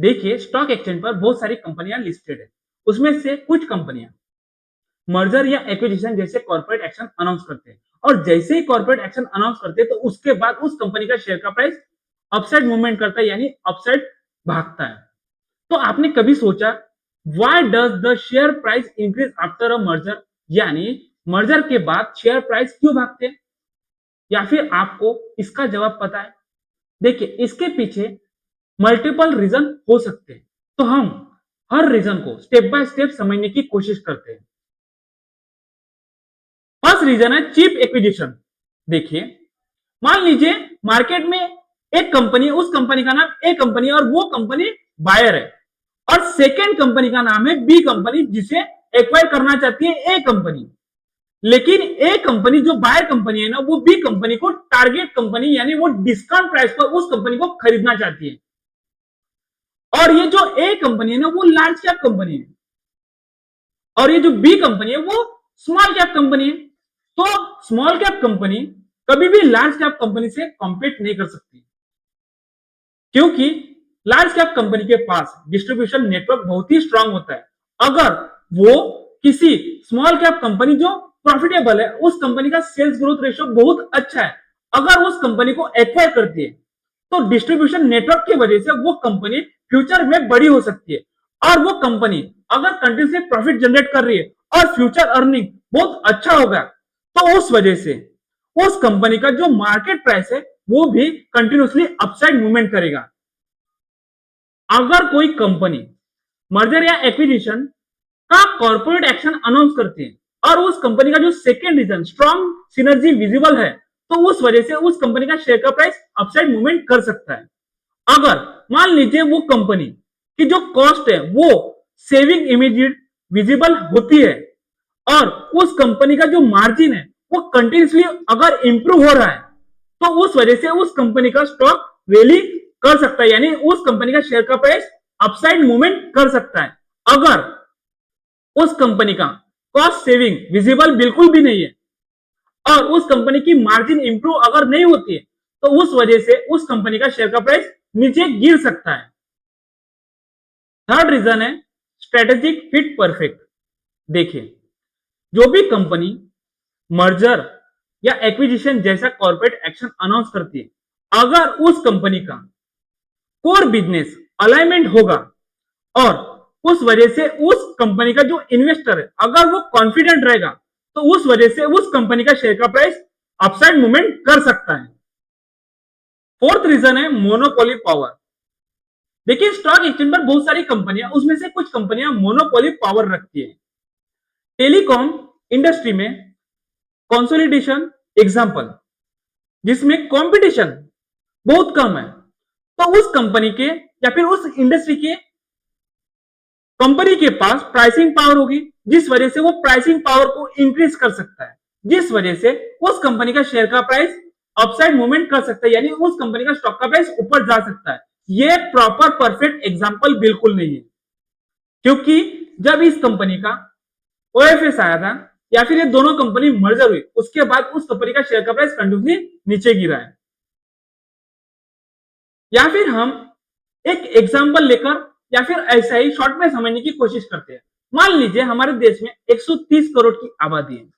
देखिए, stock exchange पर बहुत सारी कंपनियां लिस्टेड है। उसमें से कुछ कंपनियां मर्जर या एक्विजिशन जैसे कॉर्पोरेट एक्शन अनाउंस करते हैं, और जैसे ही कॉर्पोरेट एक्शन अनाउंस करते हैं तो उसके बाद उस कंपनी का शेयर का प्राइस अपसाइड मूवमेंट करता है, यानी अपसाइड भागता है। तो आपने कभी सोचा why does the share price increase after a merger, यानी मर्जर के बाद शेयर प्राइस क्यों भागते हैं? या फिर आपको इसका जवाब पता है? देखिए, इसके पीछे मल्टीपल रीजन हो सकते हैं, तो हम हर रीजन को स्टेप बाय स्टेप समझने की कोशिश करते हैं। फर्स्ट रीजन है चीप एक्विजिशन। देखिए, मान लीजिए मार्केट में एक कंपनी, उस कंपनी का नाम ए कंपनी और वो कंपनी बायर है, और सेकेंड कंपनी का नाम है बी कंपनी जिसे एक्वायर करना चाहती है ए कंपनी। लेकिन ए कंपनी जो बायर कंपनी है ना, वो बी कंपनी को टारगेट कंपनी यानी वो डिस्काउंट प्राइस पर उस कंपनी को खरीदना चाहती है। और ये जो ए कंपनी है ना, वो लार्ज कैप कंपनी है, और ये जो बी कंपनी है वो स्मॉल कैप कंपनी है। तो स्मॉल कैप कंपनी कभी भी लार्ज कैप कंपनी से कॉम्पीट नहीं कर सकती, क्योंकि लार्ज कैप कंपनी के पास डिस्ट्रीब्यूशन नेटवर्क बहुत ही स्ट्रांग होता है। अगर वो किसी स्मॉल कैप कंपनी जो प्रॉफिटेबल है, उस कंपनी का सेल्स ग्रोथ रेशियो बहुत अच्छा है, अगर उस कंपनी को एक्वायर करती है तो डिस्ट्रीब्यूशन नेटवर्क की वजह से वो कंपनी फ्यूचर में बड़ी हो सकती है। और वो कंपनी अगर कंटिन्यूसली प्रॉफिट जनरेट कर रही है और फ्यूचर अर्निंग बहुत अच्छा होगा, तो उस वजह से उस कंपनी का जो मार्केट प्राइस है वो भी कंटिन्यूसली अपसाइड मूवमेंट करेगा। अगर कोई कंपनी मर्जर या एक्विजिशन का कॉर्पोरेट एक्शन अनाउंस करती है और उस कंपनी का जो second reason strong synergy visible है, तो उस वजह से उस कंपनी का शेयर का प्राइस अपसाइड मूवमेंट कर सकता है। अगर मान लीजिए वो कंपनी की जो कॉस्ट है वो सेविंग इमीडिएट विजिबल होती है, और उस कंपनी का जो मार्जिन है वो कंटिन्यूसली अगर इंप्रूव हो रहा है, तो उस वजह से उस कंपनी का स्टॉक रैली कर सकता है, यानी उस कंपनी का शेयर का प्राइस अपसाइड मूवमेंट कर सकता है। अगर उस कंपनी का कॉस्ट सेविंग विजिबल बिल्कुल भी नहीं है और उस कंपनी की मार्जिन इंप्रूव अगर नहीं होती है, तो उस वजह से उस कंपनी का शेयर का प्राइस नीचे गिर सकता है। थर्ड रीजन है स्ट्रेटेजिक फिट परफेक्ट। देखिए, जो भी कंपनी मर्जर या एक्विजिशन जैसा कॉर्पोरेट एक्शन अनाउंस करती है, अगर उस कंपनी का कोर बिजनेस अलाइनमेंट होगा और उस वजह से उस कंपनी का जो इन्वेस्टर है अगर वो कॉन्फिडेंट रहेगा, तो उस वजह से उस कंपनी का शेयर का प्राइस अपसाइड मूवमेंट कर सकता है। फोर्थ रीजन है मोनोपोली पावर। देखिए, स्टॉक एक्सचेंज पर बहुत सारी कंपनियां, उसमें से कुछ कंपनियां मोनोपोली पावर रखती है। टेलीकॉम इंडस्ट्री में कंसोलिडेशन एग्जांपल, जिसमें कंपटीशन बहुत कम है, तो उस कंपनी के या फिर उस इंडस्ट्री के कंपनी के पास प्राइसिंग पावर होगी, जिस वजह से वो प्राइसिंग पावर को इंक्रीज कर सकता है, जिस वजह से उस कंपनी का शेयर का प्राइस अपसाइड मूवमेंट कर सकता है, यानी उस कंपनी का स्टॉक का प्राइस ऊपर जा सकता है। ये प्रॉपर परफेक्ट एग्जांपल बिल्कुल नहीं है, क्योंकि जब इस कंपनी का ओएफएस आया था या फिर ये दोनों कंपनी मर्जर हुई, उसके बाद उस कंपनी का शेयर का प्राइस कंटिन्यूसली नीचे गिरा है। या फिर हम एक एग्जांपल लेकर या फिर ऐसा ही शॉर्ट में समझने की कोशिश करते हैं। मान लीजिए हमारे देश में 130 करोड़ की आबादी है।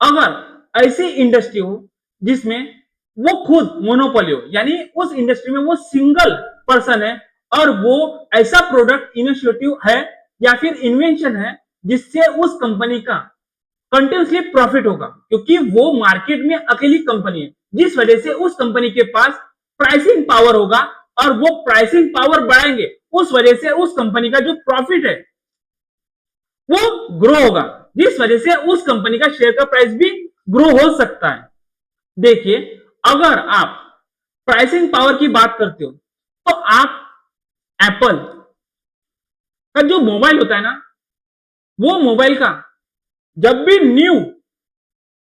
अगर ऐसी इंडस्ट्री हो जिसमें वो खुद मोनोपोली हो, यानी उस इंडस्ट्री में वो सिंगल पर्सन है और वो ऐसा प्रोडक्ट इनिशिएटिव है या फिर इन्वेंशन है जिससे उस कंपनी का कंटिन्यूसली प्रॉफिट होगा, क्योंकि वो मार्केट में अकेली कंपनी है, जिस वजह से उस कंपनी के पास प्राइसिंग पावर होगा और वो प्राइसिंग पावर बढ़ाएंगे, उस वजह से उस कंपनी का जो प्रॉफिट है वो ग्रो होगा, जिस वजह से उस कंपनी का शेयर का प्राइस भी ग्रो हो सकता है। देखिए, अगर आप प्राइसिंग पावर की बात करते हो तो आप एप्पल का जो मोबाइल होता है ना, वो मोबाइल का जब भी न्यू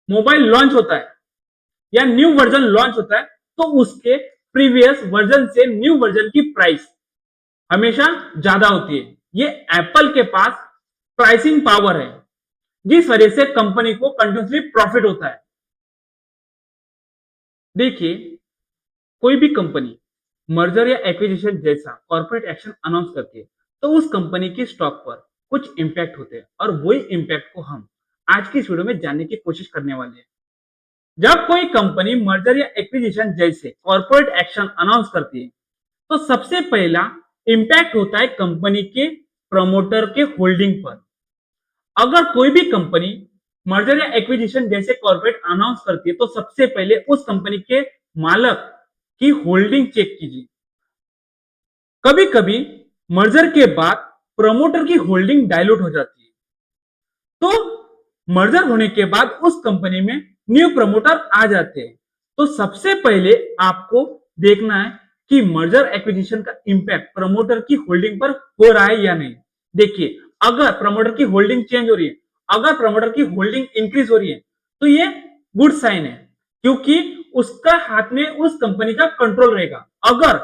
मोबाइल लॉन्च होता है या न्यू वर्जन लॉन्च होता है, तो उसके प्रीवियस वर्जन से न्यू वर्जन की प्राइस हमेशा ज्यादा होती है। ये एप्पल के पास प्राइसिंग पावर है, जिस वजह से कंपनी को कंटिन्यूसली प्रॉफिट होता है। देखिए, कोई भी कंपनी मर्जर या एक्विजिशन जैसा कॉर्पोरेट एक्शन अनाउंस करती है तो उस कंपनी की स्टॉक पर कुछ इंपैक्ट होते हैं और वही इंपैक्ट को हम आज की इस वीडियो में जानने की कोशिश करने वाले हैं। जब कोई कंपनी मर्जर या एक्विजिशन जैसे कॉर्पोरेट एक्शन अनाउंस करती है तो सबसे पहला इंपैक्ट होता है कंपनी के प्रमोटर के होल्डिंग पर। अगर कोई भी कंपनी मर्जर या एक्विजिशन जैसे कॉर्पोरेट अनाउंस करती है तो सबसे पहले उस कंपनी के मालक की होल्डिंग चेक कीजिए। कभी कभी मर्जर के बाद प्रमोटर की होल्डिंग डायलूट हो जाती है, तो मर्जर होने के बाद उस कंपनी में न्यू प्रमोटर आ जाते हैं। तो सबसे पहले आपको देखना है कि मर्जर एक्विजिशन का इंपैक्ट प्रमोटर की होल्डिंग पर हो रहा है या नहीं। देखिए, अगर प्रमोटर की होल्डिंग चेंज हो रही है, अगर प्रमोटर की होल्डिंग इंक्रीज हो रही है तो ये गुड साइन है, क्योंकि उसका हाथ में उस कंपनी का कंट्रोल रहेगा। अगर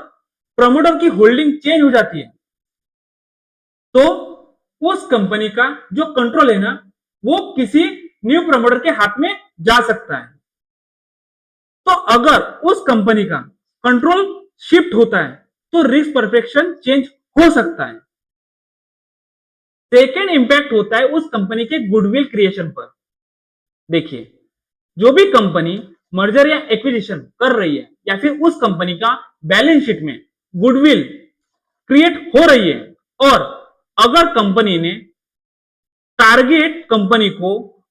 प्रमोटर की होल्डिंग चेंज हो जाती है तो उस कंपनी का जो कंट्रोल है ना, वो किसी न्यू प्रमोटर के हाथ में जा सकता है। तो अगर उस कंपनी का कंट्रोल शिफ्ट होता है तो रिस्क परसेप्शन चेंज हो सकता है। सेकेंड इंपैक्ट होता है उस कंपनी के गुडविल क्रिएशन पर। देखिए, जो भी कंपनी मर्जर या एक्विजिशन कर रही है या फिर उस कंपनी का बैलेंस शीट में गुडविल क्रिएट हो रही है और अगर कंपनी ने टारगेट कंपनी को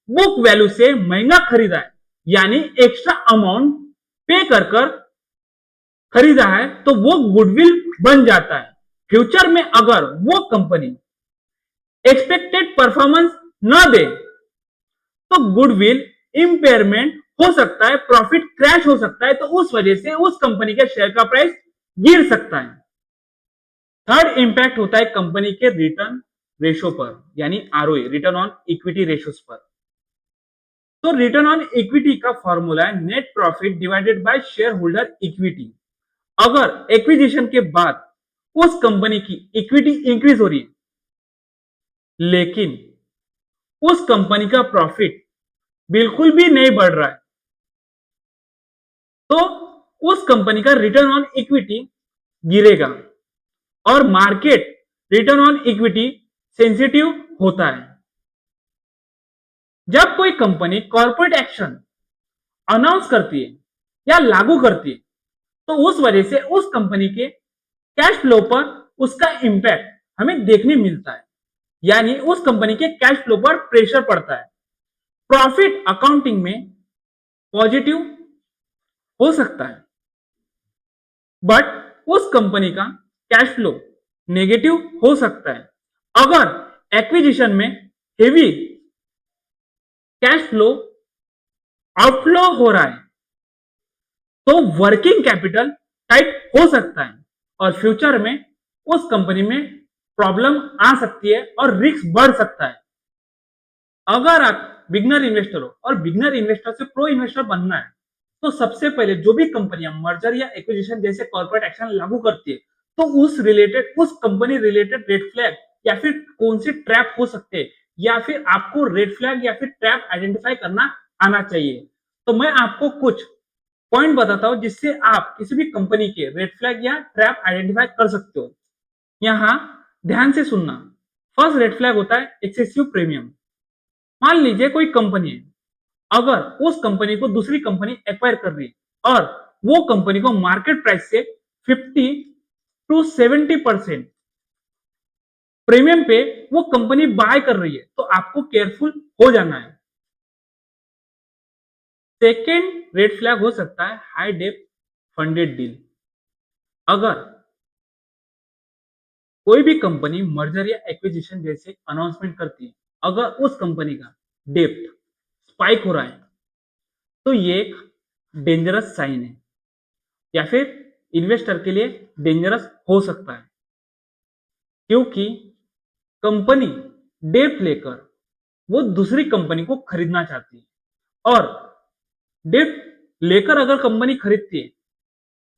बुक वैल्यू से महंगा खरीदा है, यानी एक्स्ट्रा अमाउंट पे कर खरीदा है, तो वो गुडविल बन जाता है। फ्यूचर में अगर वो कंपनी एक्सपेक्टेड परफॉर्मेंस न दे तो गुडविल इंपेयरमेंट हो सकता है, प्रॉफिट क्रैश हो सकता है, तो उस वजह से उस कंपनी के शेयर का प्राइस गिर सकता है। थर्ड इंपैक्ट होता है कंपनी के रिटर्न रेशो पर, यानी ROA, return on equity ratios पर। तो रिटर्न ऑन इक्विटी का फॉर्मूला है net profit divided by share holder equity. अगर एक्विजिशन के बाद उस कंपनी की इक्विटी इंक्रीज हो रही है लेकिन उस कंपनी का प्रॉफिट बिल्कुल भी नहीं बढ़ रहा है, तो उस कंपनी का रिटर्न ऑन इक्विटी गिरेगा और market return on equity sensitive होता है। जब कोई कंपनी कॉर्पोरेट एक्शन अनाउंस करती है या लागू करती है तो उस वजह से उस कंपनी के कैश फ्लो पर उसका इंपैक्ट हमें देखने मिलता है, यानी उस कंपनी के कैश फ्लो पर प्रेशर पड़ता है। प्रॉफिट अकाउंटिंग में पॉजिटिव हो सकता है बट उस कंपनी का कैश फ्लो नेगेटिव हो सकता है। अगर एक्विजिशन में हेवी कैश फ्लो आउटफ्लो हो रहा है तो वर्किंग कैपिटल टाइट हो सकता है और फ्यूचर में उस कंपनी में प्रॉब्लम आ सकती है और रिस्क बढ़ सकता है। अगर आप बिगनर इन्वेस्टर हो और बिगनर इन्वेस्टर से प्रो इन्वेस्टर बनना है तो सबसे पहले जो भी कंपनियां मर्जर या एक्विजिशन जैसे कॉर्पोरेट एक्शन लागू करती है तो उस कंपनी रिलेटेड रेड फ्लैग या फिर कौन सी ट्रैप हो सकते हैं, या फिर आपको रेड फ्लैग या फिर ट्रैप आइडेंटिफाई करना आना चाहिए। तो मैं आपको कुछ पॉइंट बताता हूं जिससे आप किसी भी कंपनी के रेड फ्लैग या ट्रैप आइडेंटिफाई कर सकते हो। यहां ध्यान से सुनना। फर्स्ट रेड फ्लैग होता है एक्सेसिव प्रीमियम। मान लीजिए कोई कंपनी है, अगर उस कंपनी को दूसरी कंपनी एक्वायर कर रही है और वो कंपनी को मार्केट प्राइस से 50 to 70% प्रीमियम पे वो कंपनी बाय कर रही है तो आपको केयरफुल हो जाना है। सेकेंड रेड फ्लैग हो सकता है हाई डेप्थ फंडेड डील। अगर कोई भी कंपनी मर्जर या एक्विजिशन जैसे अनाउंसमेंट करती है, अगर उस कंपनी का डेप्थ स्पाइक हो रहा है तो ये एक डेंजरस साइन है या फिर इन्वेस्टर के लिए डेंजरस हो सकता है, क्योंकि कंपनी डेप्थ लेकर वो दूसरी कंपनी को खरीदना चाहती है और डेप्थ लेकर अगर कंपनी खरीदती है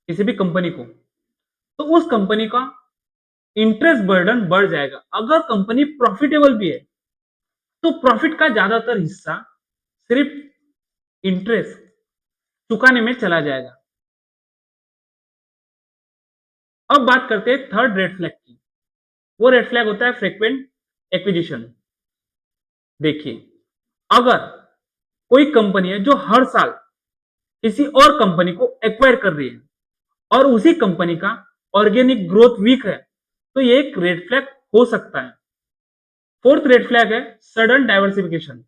किसी भी कंपनी को तो उस कंपनी का इंटरेस्ट बर्डन बढ़ जाएगा। अगर कंपनी प्रॉफिटेबल भी है तो प्रॉफिट का ज्यादातर हिस्सा सिर्फ इंटरेस्ट चुकाने में चला जाएगा। अब बात करते हैं थर्ड रेड फ्लैग की। वो रेड फ्लैग होता है फ्रीक्वेंट एक्विजिशन। देखिए, अगर कोई कंपनी है जो हर साल किसी और कंपनी को एक्वायर कर रही है और उसी कंपनी का ऑर्गेनिक ग्रोथ वीक है, तो ये एक रेड फ्लैग हो सकता है। फोर्थ रेड फ्लैग है सडन डाइवर्सिफिकेशन।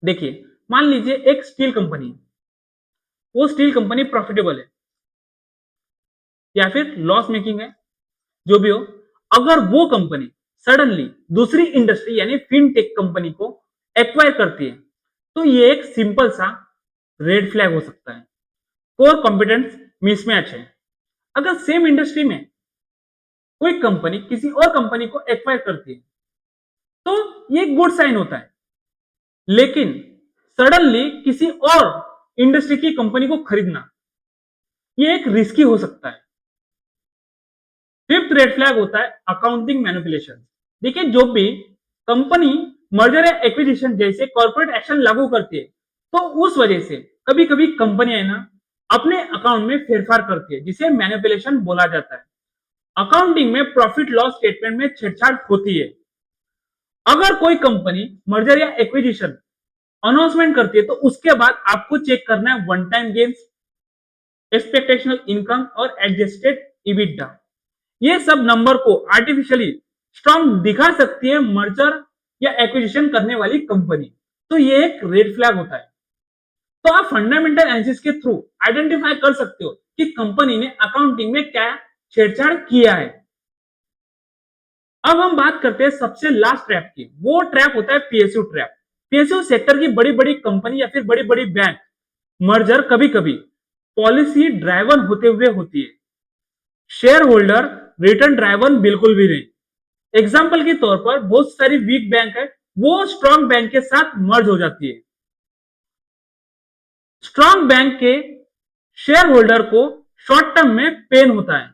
देखिए, मान लीजिए एक स्टील कंपनी, वो स्टील कंपनी प्रॉफिटेबल है या फिर लॉस मेकिंग है, जो भी हो, अगर वो कंपनी सडनली दूसरी इंडस्ट्री यानी फिनटेक कंपनी को एक्वायर करती है, तो ये एक सिंपल सा रेड फ्लैग हो सकता है। कोर कॉम्पिटेंस मिसमैच है। अगर सेम इंडस्ट्री में कोई कंपनी किसी और कंपनी को एक्वायर करती है, तो ये एक गुड साइन होता है। लेकिन सडनली किसी और इंडस्ट्री की कंपनी को खरीदना, ये एक रिस्की हो सकता है। फिफ्थ रेड फ्लैग होता है अकाउंटिंग मैनिपुलेशन। देखिए, जो भी कंपनी मर्जर या एक्विजिशन जैसे कॉर्पोरेट एक्शन लागू करती है, तो उस वजह से कभी कभी कंपनियां ना अपने अकाउंट में फेरफार करती है, जिसे मैनिपुलेशन बोला जाता है। अकाउंटिंग में प्रॉफिट लॉस स्टेटमेंट में छेड़छाड़ होती है। अगर कोई कंपनी मर्जर या एक्विजिशन अनाउंसमेंट करती है, तो उसके बाद आपको चेक करना है वन टाइम गेन्स, एक्सपेक्टेशनल इनकम और एडजस्टेड इबिटा। ये सब नंबर को आर्टिफिशियली स्ट्रॉन्ग दिखा सकती है मर्जर या एक्विजिशन करने वाली कंपनी, तो ये एक रेड फ्लैग होता है। तो आप फंडामेंटल एनालिसिस के थ्रू आइडेंटिफाई कर सकते हो कि कंपनी ने अकाउंटिंग में क्या छेड़छाड़ किया है। अब हम बात करते हैं सबसे लास्ट ट्रैप की। वो ट्रैप होता है पीएसयू ट्रैप। पीएसयू सेक्टर की बड़ी बड़ी कंपनी या फिर बड़ी बड़ी बैंक मर्जर कभी कभी पॉलिसी ड्राइवन होते हुए होती है, शेयर होल्डर रिटर्न ड्राइवन बिल्कुल भी नहीं। एग्जाम्पल के तौर पर बहुत सारी वीक बैंक है, वो स्ट्रॉन्ग बैंक के साथ मर्ज हो जाती है। स्ट्रॉन्ग बैंक के शेयर होल्डर को शॉर्ट टर्म में पेन होता है,